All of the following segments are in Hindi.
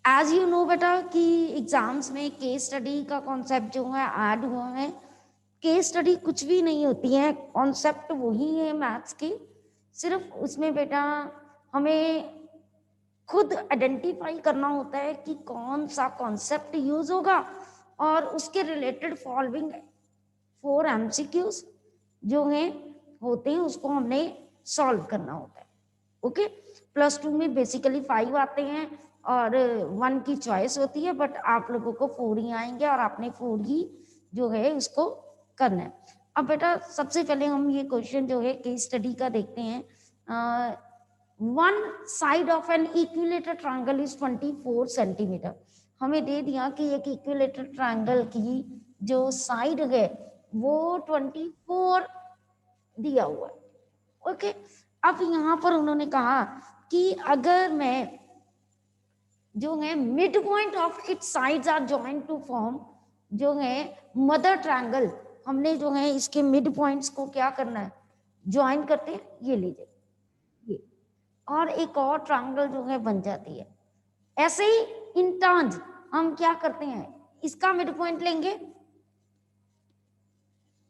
एज यू नो बेटा कि एग्जाम्स में केस स्टडी का कॉन्सेप्ट जो है ऐड हुआ है। केस स्टडी कुछ भी नहीं होती है, कॉन्सेप्ट वही है मैथ्स की, सिर्फ उसमें बेटा हमें खुद आइडेंटिफाई करना होता है कि कौन सा कॉन्सेप्ट यूज होगा और उसके रिलेटेड फॉलोइंग 4 MCQs जो हैं होते हैं उसको हमने सॉल्व करना होता है। ओके, +2 में बेसिकली 5 आते हैं और 1 की चॉइस होती है, बट आप लोगों को 4 ही आएंगे और आपने 4 ही जो है उसको करना है। अब बेटा सबसे पहले हम ये क्वेश्चन जो है केस स्टडी का देखते हैं। One side of N equilateral triangle is 24 centimetre. हमें दे दिया कि एक इक्विलेटर ट्रायंगल की जो साइड है वो 24 दिया हुआ है। ओके, अब यहाँ पर उन्होंने कहा कि अगर मैं जो है mid point of it sides are joint to form जो है मदर ट्रायंगल, हमने जो है इसके मिड पॉइंट्स को क्या करना है, ज्वाइन करते हैं, ये लीजिए ये, और एक और ट्रायंगल जो है बन जाती है। ऐसे ही इन टर्न्स हम क्या करते हैं, इसका मिड पॉइंट लेंगे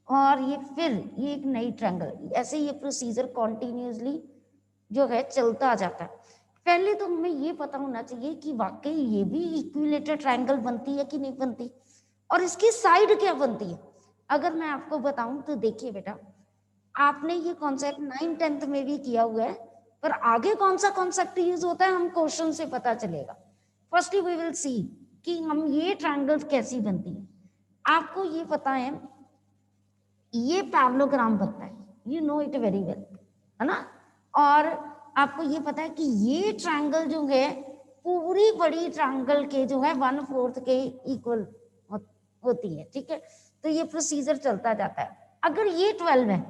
और ये फिर ये एक नई ट्रायंगल, ऐसे ये प्रोसीजर कॉन्टिन्यूसली जो है चलता जाता है। पहले तो हमें ये पता होना चाहिए कि वाकई ये भी इक्विलेटर ट्रायंगल बनती है कि नहीं बनती और इसकी साइड क्या बनती है। अगर मैं आपको बताऊं तो देखिए बेटा, आपने ये कॉन्सेप्ट 9th-10th में भी किया हुआ है, पर आगे कौन सा कॉन्सेप्ट यूज होता है हम क्वेश्चन से पता चलेगा। फर्स्टली वी विल सी कि हम ये ट्रायंगल कैसी बनती है। आपको ये पता है ये पैरेललोग्राम बनता है, you know it very well, है ना। और आपको ये पता है कि ये ट्रायंगल जो है पूरी बड़ी ट्रायंगल के जो है 1/4 के इक्वल होती है, ठीक है। तो ये प्रोसीजर चलता जाता है। अगर ये 12 है,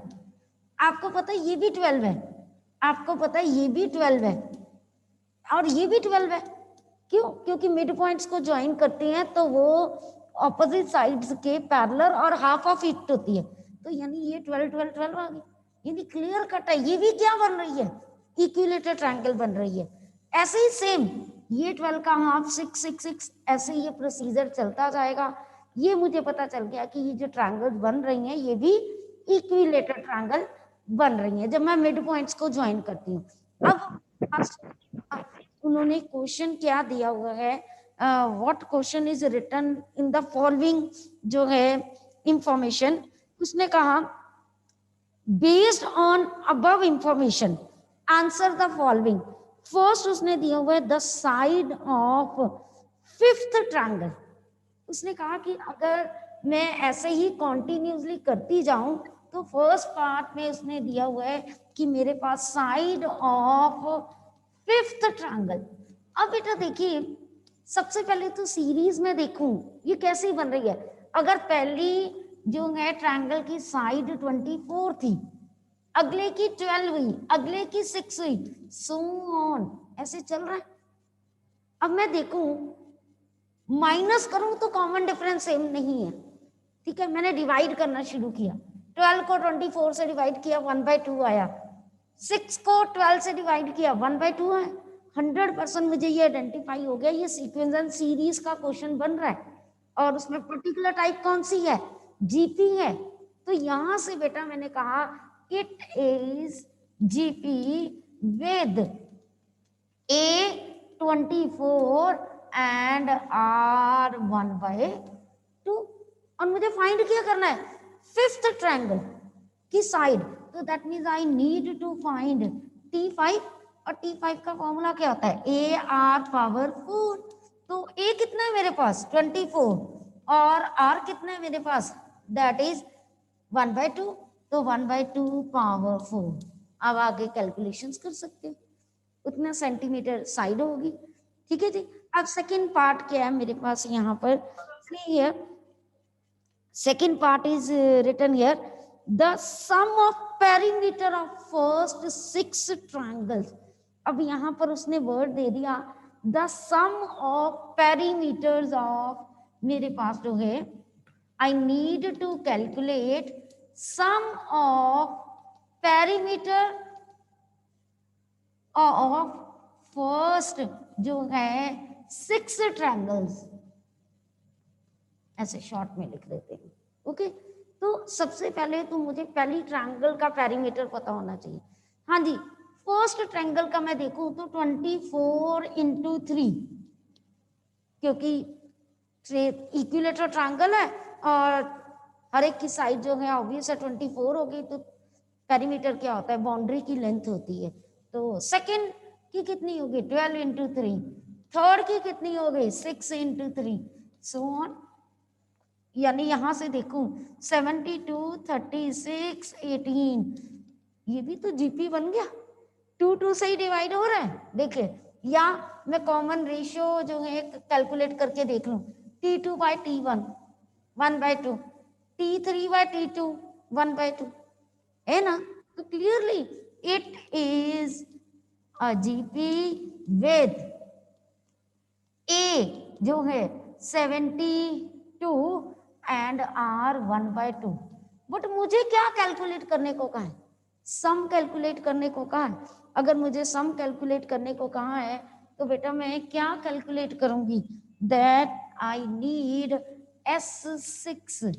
आपको पता है ये भी 12 है, आपको पता है ये भी 12 है और ये भी 12 है। क्यों? क्योंकि मिड पॉइंट्स को ज्वाइन करते हैं तो वो ऑपोजिट साइड्स के पैरेलल और हाफ ऑफ इट होती है, तो यानी ये 12 12 12 आ गई, यानी क्लियर कट है ये भी क्या बन रही है, इक्विलेटर ट्रायंगल बन रही है। ऐसे ही सेम ये 12 का हाफ 6 6 6, ऐसे ये प्रोसीजर चलता जाएगा। ये मुझे पता चल गया कि ये जो ट्रायंगल बन रही हैं ये भी इक्विलेटर ट्रायंगल बन रही है जब मैं मिड पॉइंट्स को ज्वाइन करती हूँ। अब उन्होंने क्वेश्चन क्या दिया हुआ है, what question is written in the following जो है इंफॉर्मेशन, उसने कहा based on above information answer the following. First उसने दिया हुआ है the side of 5th triangle. उसने कहा कि अगर मैं ऐसे ही कॉन्टिन्यूसली करती जाऊं तो फर्स्ट पार्ट में उसने दिया हुआ है कि मेरे पास साइड ऑफ 5th ट्रायंगल। अब बेटा देखिए, सबसे पहले तो सीरीज में देखूं ये कैसी बन रही है। अगर पहली जो है ट्रायंगल की साइड 24 थी, अगले की 12 हुई, अगले की 6 हुई, सो ऑन, ऐसे चल रहा है। अब मैं देखूं माइनस करूं तो कॉमन डिफरेंस सेम नहीं है, ठीक है। मैंने डिवाइड करना शुरू किया, 12 को 24 से डिवाइड किया 1/2 आया, 6 को 12 से डिवाइड किया 1/2 आया। 100% मुझे ये आइडेंटिफाई हो गया ये सीक्वेंस एंड सीरीज का क्वेश्चन बन रहा है और उसमें पर्टिकुलर टाइप कौन सी है, जीपी है। तो यहां से बेटा मैंने कहा it is GP with A24 and R1/2। और मुझे फाइंड क्या करना है 5th ट्रायंगल की साइड, तो that means I need to find T5 और T5 का फॉर्मूला क्या होता है AR⁴। तो A कितना है मेरे पास 24 और R कितना है मेरे पास दैट इज 1/2, तो 1/2⁴। अब आगे कैलकुलेशंस कर सकते हो, उतना सेंटीमीटर साइड होगी, ठीक है जी। अब सेकंड पार्ट क्या है मेरे पास यहाँ पर, here second part is written here the sum of perimeter of first 6 triangles. अब यहाँ पर उसने वर्ड दे दिया the sum of perimeters of, मेरे पास जो है I need to calculate sum of perimeter of first जो है 6 ट्रायंगल्स, ऐसे शॉर्ट में लिख देते हैं। ओके, तो सबसे पहले तो मुझे पहली ट्रायंगल का पेरीमीटर पता होना चाहिए। हाँ जी, फर्स्ट ट्रायंगल का मैं देखूं तो 24 इंटू 3, क्योंकि इक्विलेटरल ट्रायंगल है और हर एक की साइड जो है ऑब्वियस है 24 होगी, तो पेरीमीटर क्या होता है, बाउंड्री की लेंथ होती है। तो सेकंड की कितनी होगी 12 इंटू 3, थर्ड की कितनी होगी 6 इंटू 3, सो ऑन। यानी यहां से देखूं 72, 36, 18, ये भी तो जीपी बन गया, 2 से ही डिवाइड हो रहा है। देखिए, या मैं कॉमन रेशियो जो है कैलकुलेट करके देख लूं, T2 by T1 1/2, T3 by T2 1/2, है ना। तो clearly it is a GP with a जो है 72 एंड R 1/2। बट मुझे क्या कैलकुलेट करने को कहा है, सम कैलकुलेट करने को कहा है। अगर मुझे सम कैलकुलेट करने को कहा है तो बेटा मैं क्या कैलकुलेट करूंगी, दैट आई नीड S6,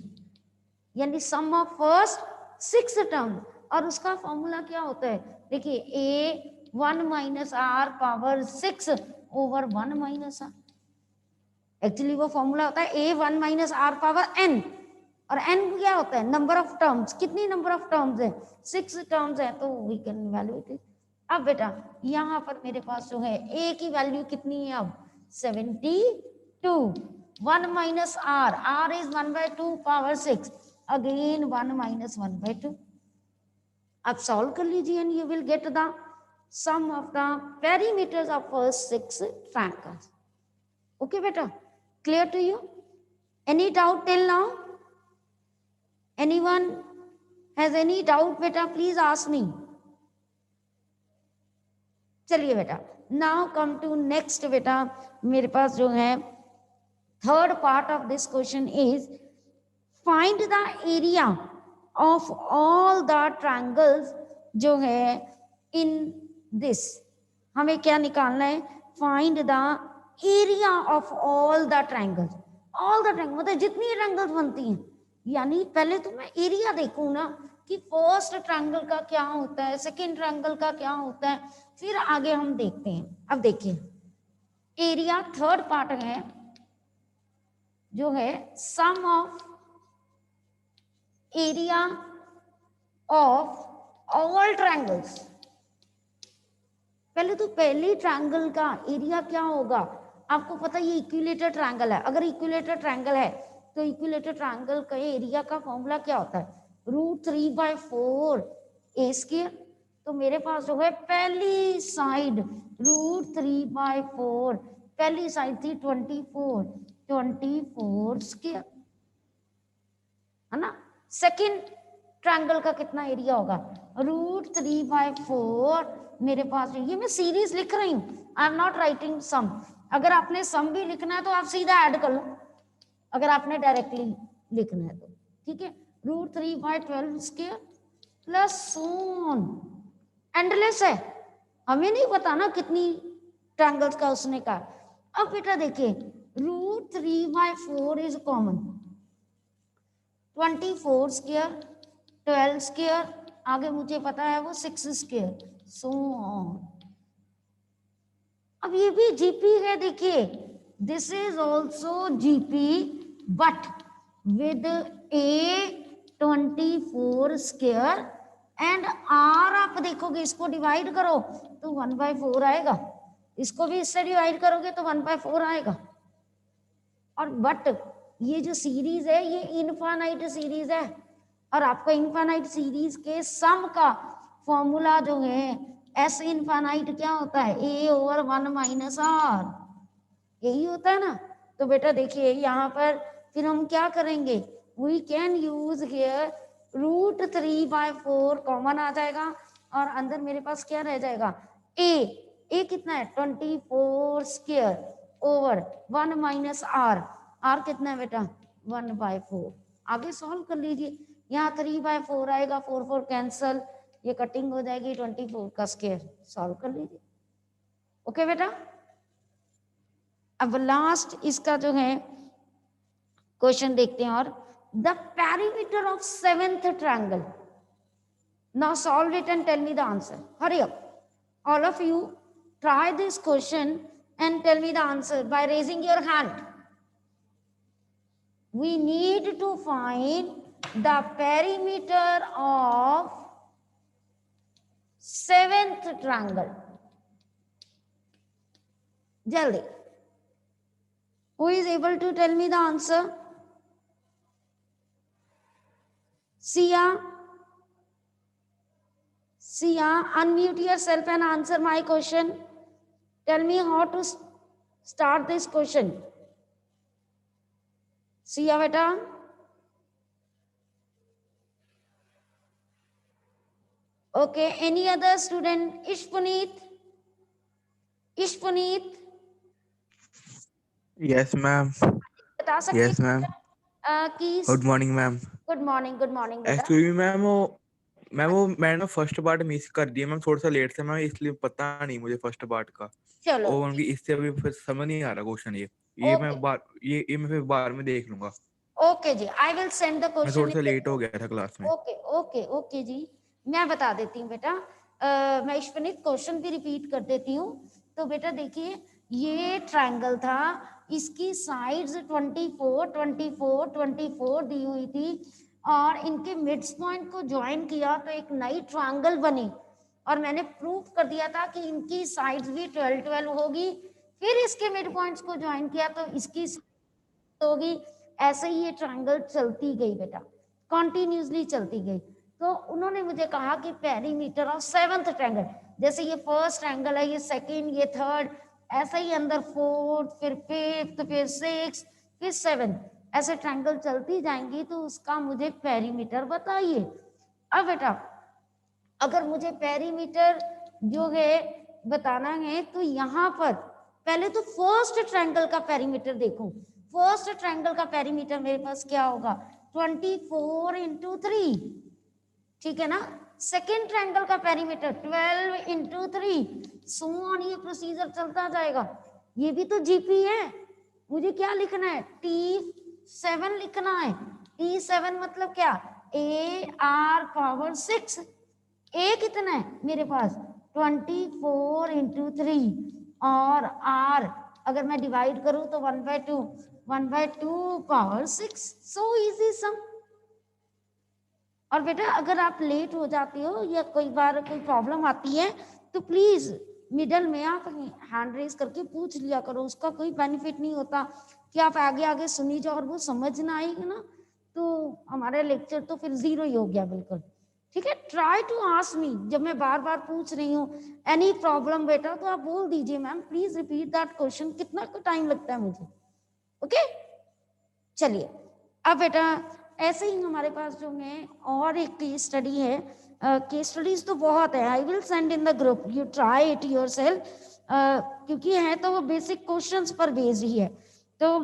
यानी सम ऑफ फर्स्ट 6 टर्म, और उसका फॉर्मूला क्या होता है, देखिए A 1 minus R power 6 over 1 minus R। Actually वो फॉर्मूला होता है A 1 minus R power n, और n क्या होता है, नंबर ऑफ टर्म्स। कितनी नंबर ऑफ टर्म्स है, 6 टर्म्स है, तो वी कैन इवैल्यूएट इट। अब बेटा यहाँ पर मेरे पास जो है a की वैल्यू कितनी है, अब 72, 1 minus R, R is 1/2 power 6, again 1 minus 1/2। अब सॉल्व कर लीजिए and you will get the sum of the perimeters of first 6 triangles. Okay बेटा, clear to you? Any doubt till now? Anyone has any doubt बेटा, please ask me. चलिए बेटा, now come to next बेटा, मेरे पास जो है third part of this question is find the area of all the triangles जो है in this। हमें क्या निकालना है, find the area of all the triangles। All the triangle मतलब जितनी ट्रायंगल्स बनती हैं, यानी पहले तो मैं एरिया देखूं ना कि फर्स्ट ट्रायंगल का क्या होता है, सेकंड ट्रायंगल का क्या होता है, फिर आगे हम देखते हैं। अब देखिए एरिया थर्ड पार्ट है जो है sum of area of all triangles. पहले तो पहली ट्रायंगल का एरिया क्या होगा, आपको पता है ये इक्विलेटर ट्रायंगल है। अगर इक्विलेटर ट्रायंगल है तो इक्विलेटर ट्रायंगल का एरिया का फॉर्मूला क्या होता है, √3/4 ए स्क्वायर। तो मेरे पास जो है पहली साइड √3/4, पहली साइड थी 24 स्क्वायर, है ना। सेकंड ट्रायंगल का कितना एरिया होगा, √3/4। मेरे पास ये मैं सीरीज लिख रही हूँ, I am not writing sum. अगर आपने सम भी लिखना है तो आप सीधा ऐड कर लो, अगर आपने डायरेक्टली लिखना है तो ठीक है। √3/12 स्क्वायर प्लस सोन, एंडलेस है, हमें नहीं पता ना कितनी ट्रायंगल्स का उसने कहा। अब बेटा देखिए √3/4 इज कॉमन, 24 स्क्वायर, 12 स्क्वायर, आगे मुझे पता है वो 6 स्क्वायर, सो ऑन। अब ये भी जीपी है, देखिए this is also GP but with A 24 square and R। आप देखोगे इसको डिवाइड करो तो 1/4 आएगा, इसको भी इससे डिवाइड करोगे तो 1/4 आएगा। और बट ये जो सीरीज है ये इनफाइनाइट सीरीज है, और आपको इनफाइनाइट सीरीज के सम का फॉर्मूला जो है एस इनफाइनाइट क्या होता है, A/1 माइनस R, यही होता है ना। तो बेटा देखिए यहाँ पर फिर हम क्या करेंगे, we can use here √3/4 common आ जाएगा, और अंदर मेरे पास क्या रह जाएगा, ए कितना है 24 square over 1 minus R, R कितना है बेटा 1/4। आगे सॉल्व कर लीजिए, यहाँ 3/4 आएगा, 4 कैंसल, ये कटिंग हो जाएगी, 24 का स्क्वायर, सॉल्व कर लीजिए। ओके बेटा, अब लास्ट इसका जो है क्वेश्चन देखते हैं, और the perimeter of seventh triangle, now solve it and tell me the answer, hurry up, all of you try this question and tell me the answer by raising your hand. We need to find the perimeter of seventh triangle. Jaldi. Who is able to tell me the answer? Sia, unmute yourself and answer my question. Tell me how to start this question. Sia beta. Okay, any other student? Ishpuneet? Yes, ma'am. बता सकते Yes, ma'am. कि Good morning, ma'am. Good morning बेटा। Actually, मैम मैं ना फर्स्ट पार्ट मिस कर दिया मैम, थोड़ा सा लेट से मैम, इसलिए पता नहीं मुझे फर्स्ट पार्ट का। चलो और उनकी इससे अभी फिर समझ नहीं आ रहा क्वेश्चन ये मैं फिर बाद में देख लूंगा। ओके जी, I will send the question. मैं थोड़ा सा लेट हो गया था क्लास में। ओके जी, मैं बता देती हूँ बेटा। मैं ईश्वनित क्वेश्चन भी रिपीट कर देती हूँ। तो बेटा देखिए, ये ट्रायंगल था, इसकी साइड्स 24 दी हुई थी, और इनके मिड्स पॉइंट को ज्वाइन किया तो एक नई ट्रायंगल बनी, और मैंने प्रूव कर दिया था कि इनकी साइड्स भी 12 होगी। फिर इसके मिड पॉइंट्स को ज्वाइन किया तो इसकी होगी। ऐसे ही ये ट्रायंगल चलती गई बेटा, कॉन्टिन्यूसली चलती गई। तो उन्होंने मुझे कहा कि पेरीमीटर ऑफ सेवंथ ट्रायंगल, जैसे ये फर्स्ट ट्रायंगल है, ये सेकंड, ये थर्ड, ऐसे ही अंदर फोर्थ, फिर फिफ्थ, फिर सिक्स, फिर सेवन, ऐसे ट्रायंगल चलती जाएंगी, तो उसका मुझे पेरीमीटर बताइए। अब बेटा अगर मुझे पेरीमीटर जो है बताना है, तो यहाँ पर पहले तो फर्स्ट ट्रायंगल का पेरीमीटर देखो। फर्स्ट ट्रायंगल का पेरीमीटर मेरे पास क्या होगा, 24 इंटू 3, ठीक है ना। सेकेंड ट्रायंगल का पेरीमीटर 12 इंटू 3, सो ऑन, ये प्रोसीजर चलता जाएगा। ये भी तो जीपी है, मुझे क्या लिखना है, T7 लिखना है। T7 मतलब क्या, AR⁴ ए कितना है मेरे पास, 24 इंटू 3, और आर अगर मैं डिवाइड करूं तो 1/2 पावर 6। सो इजी सम। और बेटा अगर आप लेट हो जाते हो या कोई बार कोई प्रॉब्लम आती है, तो प्लीज मिडल में आप हैंड रेज करके पूछ लिया करो, उसका कोई बेनिफिट नहीं होता कि आप आगे आगे सुनी जाओ और वो समझ ना आएगी ना, तो हमारा लेक्चर तो फिर जीरो ही हो गया बिल्कुल। ठीक है, ट्राई टू आस्क मी, जब मैं बार बार पूछ रही हूँ एनी प्रॉब्लम बेटा, तो आप बोल दीजिए ma'am please repeat that question, कितना टाइम लगता है मुझे। ओके चलिए, अब बेटा ऐसे ही हमारे पास जो है और एक केस स्टडी है। केस स्टडीज तो बहुत है, आई will send in the group, you try it yourself, क्योंकि है तो वो बेसिक क्वेश्चंस पर बेस्ड ही है। तो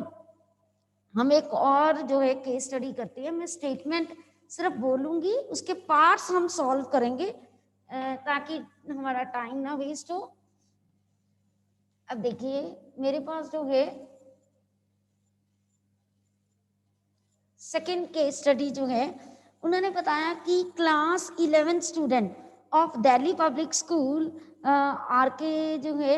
हम एक और जो है केस स्टडी करते हैं, मैं स्टेटमेंट सिर्फ बोलूंगी, उसके पार्ट्स हम सॉल्व करेंगे ताकि हमारा टाइम ना वेस्ट हो। अब देखिए मेरे पास जो है सेकेंड केस स्टडी जो है, उन्होंने बताया कि class 11 student of Delhi public school RK जो है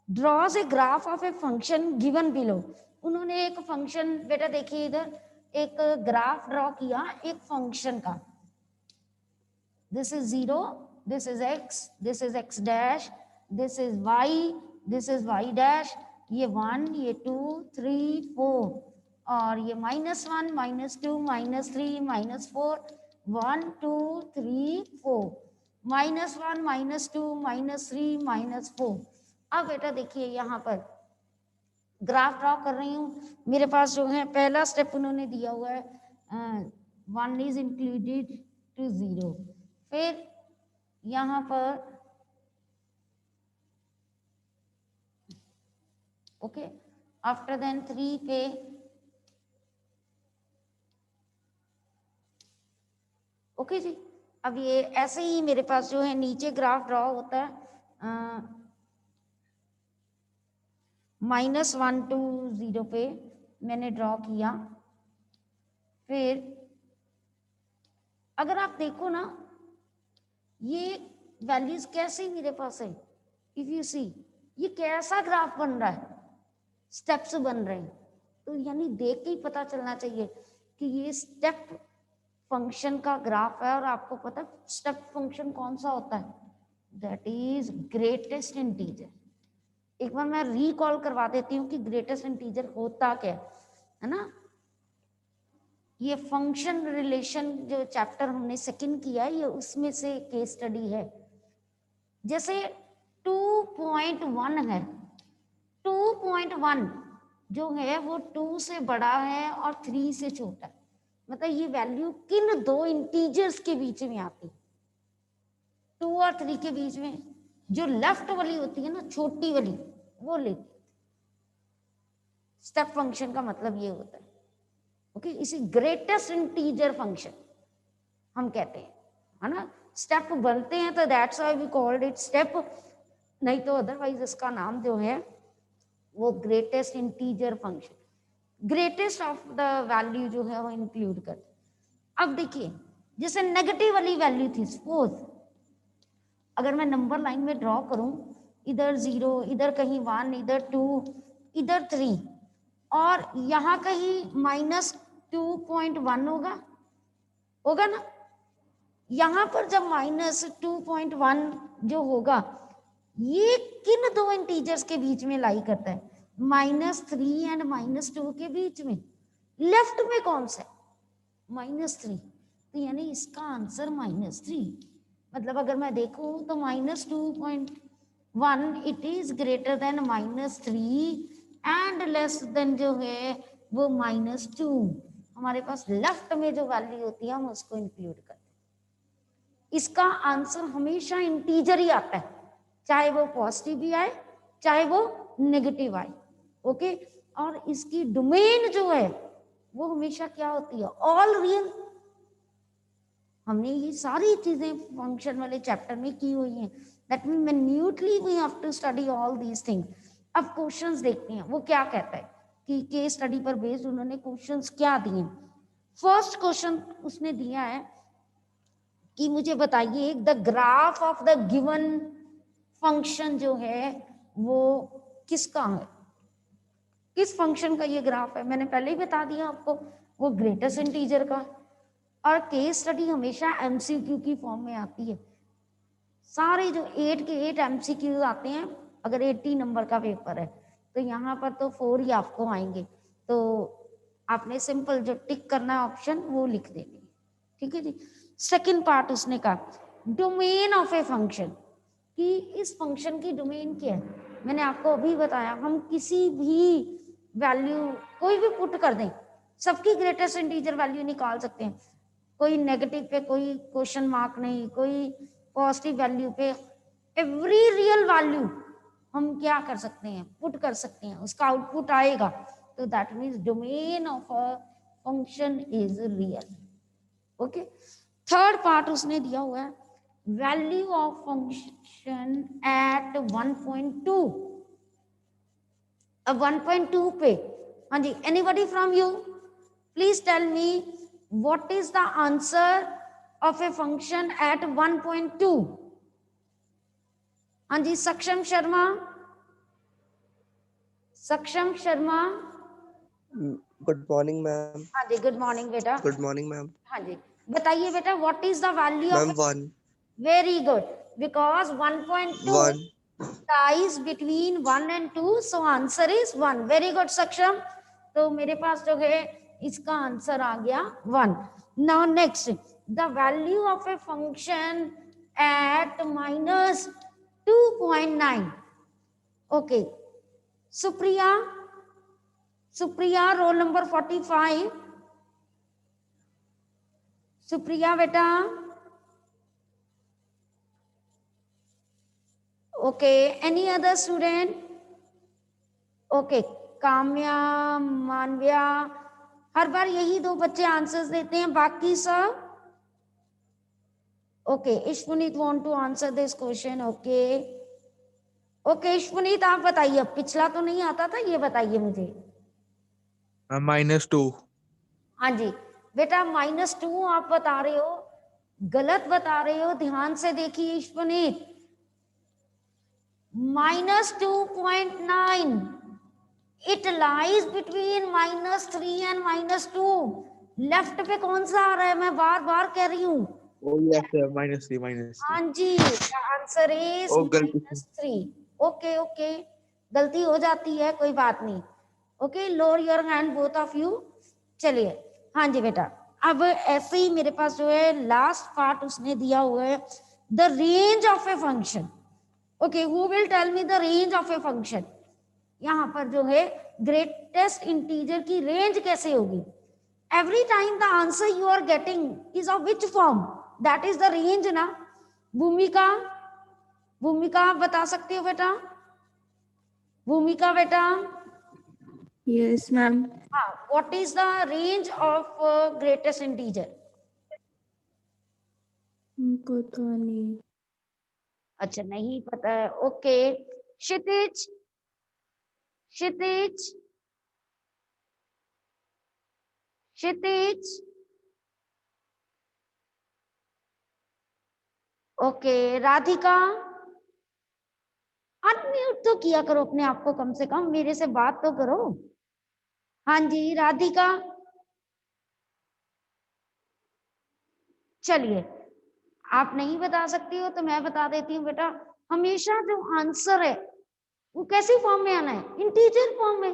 draws a graph of a function given below. उन्होंने एक फंक्शन बेटा देखिए इधर एक ग्राफ ड्रॉ किया एक फंक्शन का, this is 0, this is x, this is x dash, this is y, this is y dash, ये 1, ये 2, 3, 4, और ये -1, -2, -3, -4, 1, 2, 3, 4, -1, -2, -3, -4। अब बेटा देखिए यहाँ पर ग्राफ ड्रॉ कर रही हूँ, मेरे पास जो है पहला स्टेप उन्होंने दिया हुआ है 1 इज इंक्लूडेड टू 0, फिर यहाँ पर ओके, आफ्टर देन 3 पे ओके जी। अब ये ऐसे ही मेरे पास जो है नीचे ग्राफ ड्रॉ होता है, -1 to 0 पे मैंने ड्रॉ किया। फिर अगर आप देखो ना, ये वैल्यूज कैसे मेरे पास है, इफ यू सी ये कैसा ग्राफ बन रहा है, स्टेप्स बन रहे हैं। तो यानी देख के ही पता चलना चाहिए कि ये स्टेप फंक्शन का ग्राफ है। और आपको पता है स्टेप फंक्शन कौन सा होता है, दैट इज ग्रेटेस्ट इंटीजर। एक बार मैं रिकॉल करवा देती हूँ कि ग्रेटेस्ट इंटीजर होता क्या है ना। ये फंक्शन रिलेशन जो चैप्टर हमने सेकंड किया है, ये उसमें से केस स्टडी है। जैसे 2.1 है, 2.1 जो है वो 2 से बड़ा है और 3 से छोटा है। मतलब ये वैल्यू किन दो इंटीजर्स के बीच में आती है, 2 और 3 के बीच में। जो लेफ्ट वाली होती है ना, छोटी वाली, वो लेती है। स्टेप फंक्शन का मतलब ये होता है। ओके, इसी ग्रेटेस्ट इंटीजर फंक्शन हम कहते हैं, है ना। स्टेप बनते हैं तो that's why we called it step, नहीं तो अदरवाइज इसका नाम जो है वो greatest integer function, greatest of the value जो है वो इंक्लूड करते। अब देखिए, जैसे नेगेटिव वाली वैल्यू थी, सपोज अगर मैं नंबर लाइन में ड्रॉ करूं, इधर 0, इधर कहीं 1, इधर 2, इधर 3, और यहाँ कहीं -2.1 होगा ना। यहाँ पर जब -2.1 जो होगा, ये किन दो इंटीजर्स के बीच में लाई करता है, -3 एंड -2 के बीच में। लेफ्ट में कौन सा, -3, तो यानी इसका आंसर -3। मतलब अगर मैं देखूं तो -2.1 it is greater than -3 and less than जो है वो -2। हमारे पास लेफ्ट में जो वैल्यू होती है हम उसको इंक्लूड करते हैं। इसका आंसर हमेशा इंटीजर ही आता है, चाहे वो पॉजिटिव भी आए चाहे वो नेगेटिव आए। ओके, और इसकी डोमेन जो है वो हमेशा क्या होती है, ऑल रियल। हमने ये सारी चीजें फंक्शन वाले चैप्टर में की हुई हैं। That mean minutely we have to study all these things. अब क्वेश्चंस देखते हैं वो क्या कहता है कि केस स्टडी पर बेस्ड उन्होंने क्वेश्चंस क्या दिए। फर्स्ट क्वेश्चन उसने दिया है कि मुझे बताइए the graph of the given function जो है वो किसका है, किस फंक्शन का ये ग्राफ है। मैंने पहले ही बता दिया आपको, वो ग्रेटेस्ट इंटीजर का। और केस स्टडी हमेशा एमसीक्यू की फॉर्म में आती है। सारे जो 8 के 8 एमसीक्यू आते हैं, अगर 80 नंबर का पेपर है तो यहाँ पर तो 4 ही आपको आएंगे। तो आपने सिंपल जो टिक करना है ऑप्शन वो लिख देनी, ठीक है जी। सेकंड पार्ट उसने कहा डोमेन ऑफ ए फंक्शन, कि इस फंक्शन की डोमेन क्या है। मैंने आपको अभी बताया, हम किसी भी वैल्यू कोई भी पुट कर दें, सबकी ग्रेटेस्ट इंटीजर वैल्यू निकाल सकते हैं। कोई नेगेटिव पे कोई क्वेश्चन मार्क नहीं, कोई पॉजिटिव वैल्यू पे, एवरी रियल वैल्यू हम क्या कर सकते हैं, पुट कर सकते हैं, उसका आउटपुट आएगा। तो that means domain of a function is real. Okay, third part उसने दिया हुआ है वैल्यू ऑफ फंक्शन एट 1.2। अब 1.2 पे, हाँ जी, anybody from you please tell me what is the answer of a function at 1.2। हाँ जी, सक्षम शर्मा, सक्षम शर्मा। Good morning ma'am. हाँ जी, गुड मॉर्निंग बेटा। Good morning ma'am. हाँ जी, बताइए बेटा what is the value ma'am of 1। Very good, because 1.2 1 lies between 1 and 2, so answer is 1. very good Saksham। तो मेरे पास जो है इसका आंसर आ गया 1। now next, the value of a function at -2.9। okay, Supriya, Supriya roll number 45। Supriya बेटा, okay, any other student? okay, Kamya, मानव्या, हर बार यही दो बच्चे आंसर्स देते हैं, बाकी सब okay. Ishwneet want to answer this question, okay. Okay Puneet आप बताइए, पिछला तो नहीं आता था, ये बताइए मुझे। -2। हाँ जी बेटा -2 आप बता रहे हो, गलत बता रहे हो, ध्यान से देखिए Puneet. -2.9 it lies between -3 and -2। Left पे कौन सा आ रहा है, मैं बार बार कह रही हूँ। ओ यस -3। हाँ जी आंसर इज ओ गलती से। -3। ओके ओके गलती हो जाती है, कोई बात नहीं। Okay lower your hand both of you. चलिए हाँ जी बेटा, अब ऐसे ही मेरे पास जो है लास्ट पार्ट उसने दिया हुआ है, the range of a function. Okay who will tell me the range of a function. यहाँ पर जो है ग्रेटेस्ट इंटीजर की रेंज कैसे होगी। Every time the answer you are getting is of which form, that is the range ना। भूमिका, भूमिका आप बता सकते हो बेटा, भूमिका बेटा। Yes ma'am. हाँ what is the range of greatest integer. हमको तो नहीं। अच्छा नहीं पता है, okay. Kshitij, Kshitij, Kshitij. Okay Radhika, unmute तो किया करो अपने आप को, कम से कम मेरे से बात तो करो। हाँ जी राधिका। चलिए आप नहीं बता सकती हो तो मैं बता देती हूँ बेटा, हमेशा जो आंसर है वो कैसी फॉर्म में आना है, इंटीजर फॉर्म में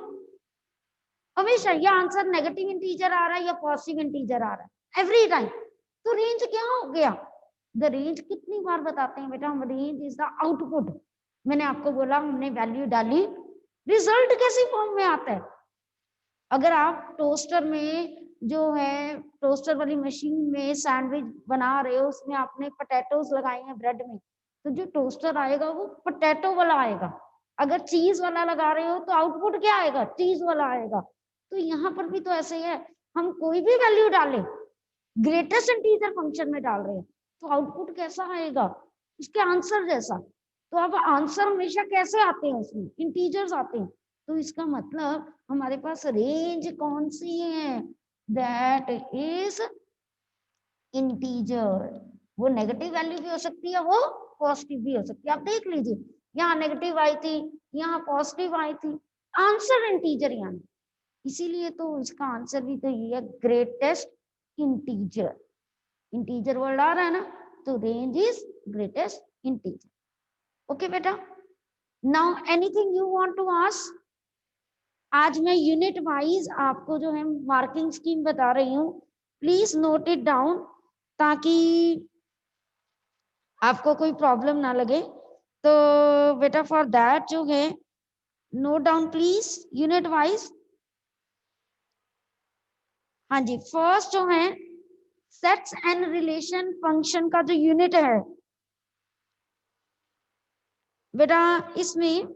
हमेशा। या आंसर नेगेटिव इंटीजर आ रहा है या पॉजिटिव इंटीजर आ रहा है एवरी टाइम। तो रेंज क्या हो गया, द रेंज कितनी बार बताते हैं बेटा हम, रेंज इज द आउटपुट। मैंने आपको बोला हमने वैल्यू डाली, रिजल्ट कैसी फॉर्म में आता है। अगर आप टोस्टर में जो है, टोस्टर वाली मशीन में सैंडविच बना रहे हो, उसमें आपने पोटैटोज लगाए हैं ब्रेड में, तो जो टोस्टर आएगा वो पोटैटो वाला आएगा। अगर चीज वाला लगा रहे हो तो आउटपुट क्या आएगा, चीज वाला आएगा। तो यहाँ पर भी तो ऐसे ही है, हम कोई भी वैल्यू डालें, ग्रेटेस्ट इंटीजर फंक्शन में डाल रहे हैं तो आउटपुट कैसा आएगा, उसके आंसर जैसा। तो अब आंसर हमेशा कैसे आते हैं, उसमें इंटीजर्स आते हैं। तो इसका मतलब हमारे पास रेंज कौन सी है, दैट इज इंटीजर। वो नेगेटिव वैल्यू भी हो सकती है, वो पॉजिटिव भी हो सकती है। आप देख लीजिए यहाँ नेगेटिव आई थी, यहाँ पॉजिटिव आई थी, आंसर इंटीजर यहाँ। इसीलिए तो इसका आंसर भी तो ये है, ग्रेटेस्ट इंटीजर। इंटीजर वर्ड आ रहा है ना, तो range is greatest integer. Okay बेटा, now anything you want to ask. आज मैं यूनिट वाइज आपको जो है मार्किंग स्कीम बता रही हूँ, प्लीज नोट इट डाउन ताकि आपको कोई प्रॉब्लम ना लगे। तो बेटा फॉर दैट जो है note down please unit wise. हाँ जी फर्स्ट जो है सेट्स एंड रिलेशन फंक्शन का जो यूनिट है बेटा, इसमें